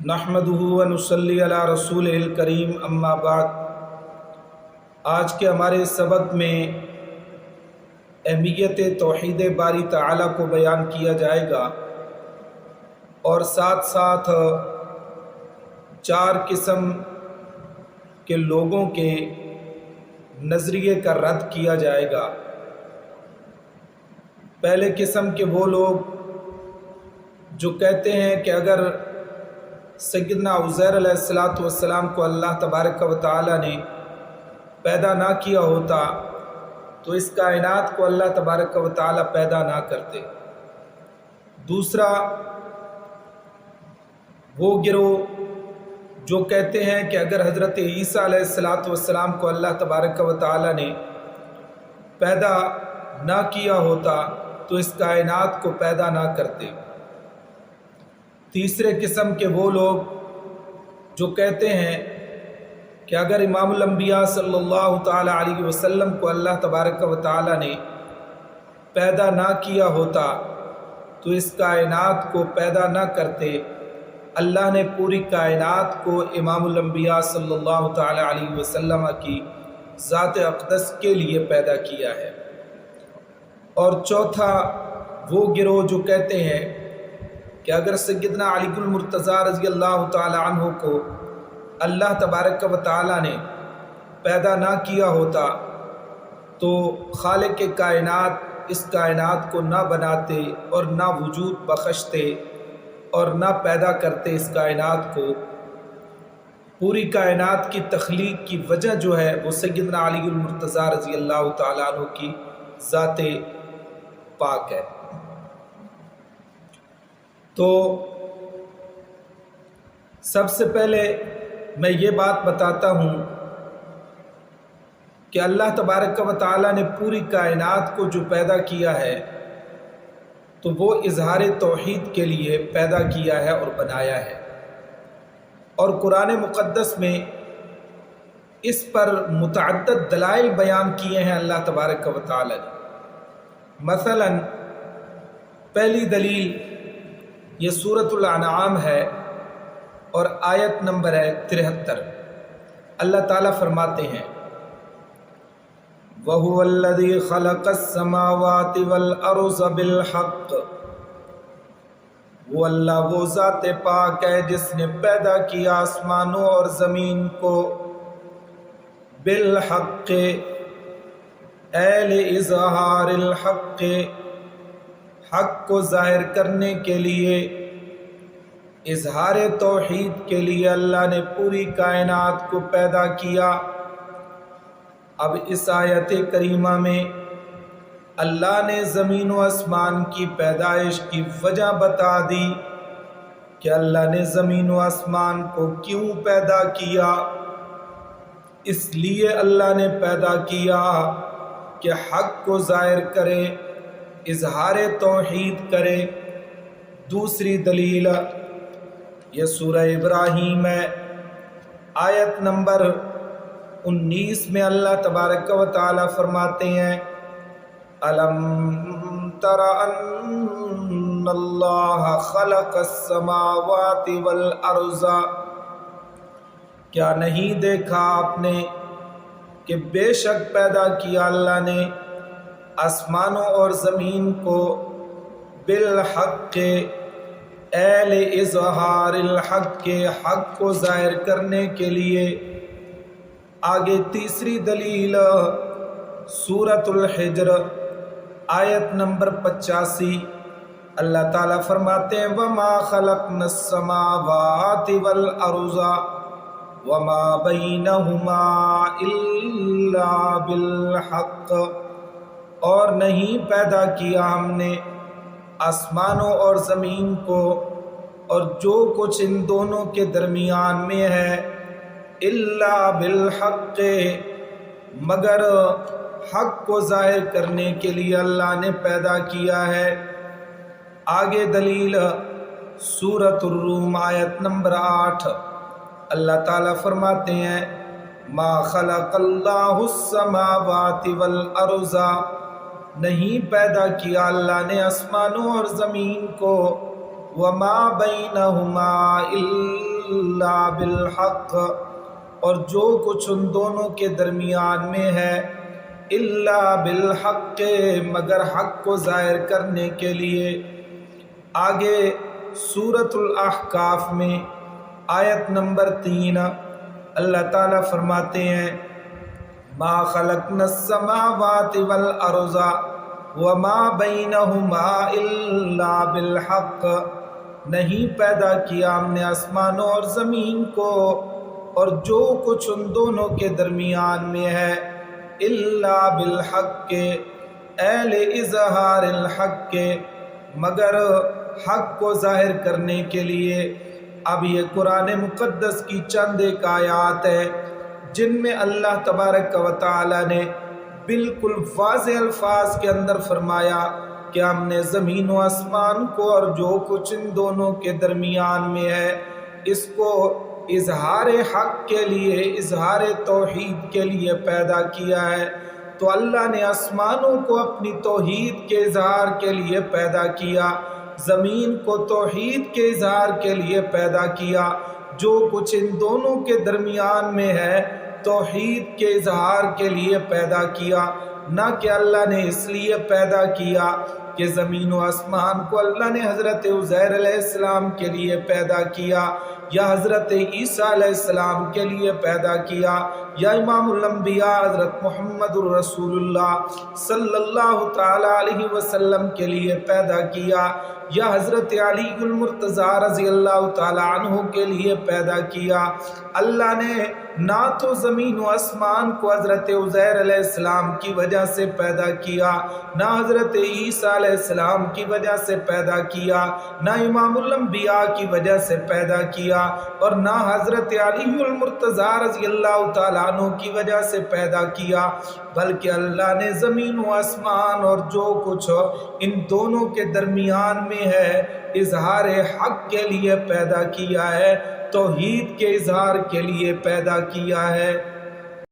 نحمدہ و نصلی علی رسول الکریم اما بعد۔ آج کے ہمارے سبق میں اہمیت توحید باری تعالیٰ کو بیان کیا جائے گا اور ساتھ ساتھ 4 قسم کے لوگوں کے نظریے کا رد کیا جائے گا۔ پہلے قسم کے وہ لوگ جو کہتے ہیں کہ اگر سیدنا عزیر علیہ السلام کو اللہ تبارک و تعالیٰ نے پیدا نہ کیا ہوتا تو اس کائنات کو اللہ تبارک و تعالیٰ پیدا نہ کرتے۔ دوسرا وہ گروہ جو کہتے ہیں کہ اگر حضرت عیسیٰ علیہ السلام کو اللہ تبارک و تعالیٰ نے پیدا نہ کیا ہوتا تو اس کائنات کو پیدا نہ کرتے۔ تیسرے قسم کے وہ لوگ جو کہتے ہیں کہ اگر امام الانبیاء صلی اللہ تعالیٰ علیہ وسلم کو اللہ تبارک و تعالیٰ نے پیدا نہ کیا ہوتا تو اس کائنات کو پیدا نہ کرتے۔ اللہ نے پوری کائنات کو امام الانبیاء صلی اللہ تعالیٰ علیہ وسلم کی ذات اقدس کے لیے پیدا کیا ہے۔ اور چوتھا وہ گروہ جو کہتے ہیں کہ اگر سیدنا علی المرتضیٰ رضی اللہ تعالی عنہ کو اللہ تبارک و تعالیٰ نے پیدا نہ کیا ہوتا تو خالق کائنات اس کائنات کو نہ بناتے اور نہ وجود بخشتے اور نہ پیدا کرتے اس کائنات کو۔ پوری کائنات کی تخلیق کی وجہ جو ہے وہ سیدنا علی المرتضیٰ رضی اللہ تعالیٰ عنہ کی ذات پاک ہے۔ تو سب سے پہلے میں یہ بات بتاتا ہوں کہ اللہ تبارک و تعالیٰ نے پوری کائنات کو جو پیدا کیا ہے تو وہ اظہار توحید کے لیے پیدا کیا ہے اور بنایا ہے، اور قرآن مقدس میں اس پر متعدد دلائل بیان کیے ہیں اللہ تبارک و تعالیٰ نے۔ مثلا پہلی دلیل یہ سورۃ الانعام ہے اور آیت نمبر ہے 73۔ اللہ تعالیٰ فرماتے ہیں وَهُوَ الَّذِي خَلَقَ السَّمَاوَاتِ وَالْأَرْضَ بِالْحَقِّ، وہ اللہ وہ ذات پاک ہے جس نے پیدا کیا آسمانوں اور زمین کو بالحق، لِإِظْهَارِ الْحَقِّ، حق کو ظاہر کرنے کے لیے، اظہار توحید کے لیے اللہ نے پوری کائنات کو پیدا کیا۔ اب اس آیت کریمہ میں اللہ نے زمین و آسمان کی پیدائش کی وجہ بتا دی کہ اللہ نے زمین و آسمان کو کیوں پیدا کیا۔ اس لیے اللہ نے پیدا کیا کہ حق کو ظاہر کرے، اظہار توحید کرے۔ دوسری دلیل یہ سورہ ابراہیم ہے، آیت نمبر 19 میں اللہ تبارک و تعالیٰ فرماتے ہیں أَلَمْ تَرَ أَنَّ اللَّهَ خَلَقَ السَّمَاوَاتِ وَالْأَرْضَ، کیا نہیں دیکھا آپ نے کہ بے شک پیدا کیا اللہ نے آسمانوں اور زمین کو بالحق، لِإِظْهَارِ الْحَقِّ، کے حق کو ظاہر کرنے کے لیے۔ آگے تیسری دلیل سورۃ الحجر آیت نمبر 85، اللہ تعالیٰ فرماتے ہیں وَمَا خَلَقْنَا السَّمَاوَاتِ وَالْأَرْضَ وَمَا بَيْنَهُمَا إِلَّا بِالْحَقِّ، اور نہیں پیدا کیا ہم نے آسمانوں اور زمین کو اور جو کچھ ان دونوں کے درمیان میں ہے، الا بالحق، مگر حق کو ظاہر کرنے کے لیے اللہ نے پیدا کیا ہے۔ آگے دلیل سورۃ الروم آیت نمبر 8، اللہ تعالیٰ فرماتے ہیں ما خلق اللہ السماوات والارض، نہیں پیدا کیا اللہ نے آسمانوں اور زمین کو، وما بینہما الا بالحق، اور جو کچھ ان دونوں کے درمیان میں ہے، الا بالحق، مگر حق کو ظاہر کرنے کے لیے۔ آگے سورۃ الاحقاف میں آیت نمبر 3 اللہ تعالیٰ فرماتے ہیں ما خلقنا السماوات والارض وما بینہما الا بالحق، نہیں پیدا کیا ہم نے آسمانوں اور زمین کو اور جو کچھ ان دونوں کے درمیان میں ہے، الا بالحق، اہل اظہار الحق، مگر حق کو ظاہر کرنے کے لیے۔ اب یہ قرآن مقدس کی چند ایک آیات ہے جن میں اللہ تبارک و تعالی نے بالکل واضح الفاظ کے اندر فرمایا کہ ہم نے زمین و آسمان کو اور جو کچھ ان دونوں کے درمیان میں ہے اس کو اظہار حق کے لیے، اظہار توحید کے لیے پیدا کیا ہے۔ تو اللہ نے آسمانوں کو اپنی توحید کے اظہار کے لیے پیدا کیا، زمین کو توحید کے اظہار کے لیے پیدا کیا، جو کچھ ان دونوں کے درمیان میں ہے توحید کے اظہار کے لیے پیدا کیا۔ نہ کہ اللہ نے اس لیے پیدا کیا کہ زمین و آسمان کو اللہ نے حضرت عزیر علیہ السلام کے لیے پیدا کیا، یا حضرت عیسیٰ علیہ السلام کے لیے پیدا کیا، یا امام الانبیاء حضرت محمد الرسول اللہ صلی اللہ تعالی علیہ وسلم کے لیے پیدا کیا، یا حضرت علی المرتضیٰ رضی اللہ تعالی عنہ کے لیے پیدا کیا۔ اللہ نے نہ تو زمین و آسمان کو حضرت عزیر علیہ السلام کی وجہ سے پیدا کیا، نہ حضرت عیسیٰ علیہ السلام کی وجہ سے پیدا کیا، نہ امام الانبیاء کی وجہ سے پیدا کیا، اور نہ حضرت علی المرتضیٰ رضی اللہ تعالیٰ عنہ کی وجہ سے پیدا کیا، بلکہ اللہ نے زمین و آسمان اور جو کچھ ان دونوں کے درمیان میں ہے اظہار حق کے لیے پیدا کیا ہے، توحید کے اظہار کے لیے پیدا کیا ہے۔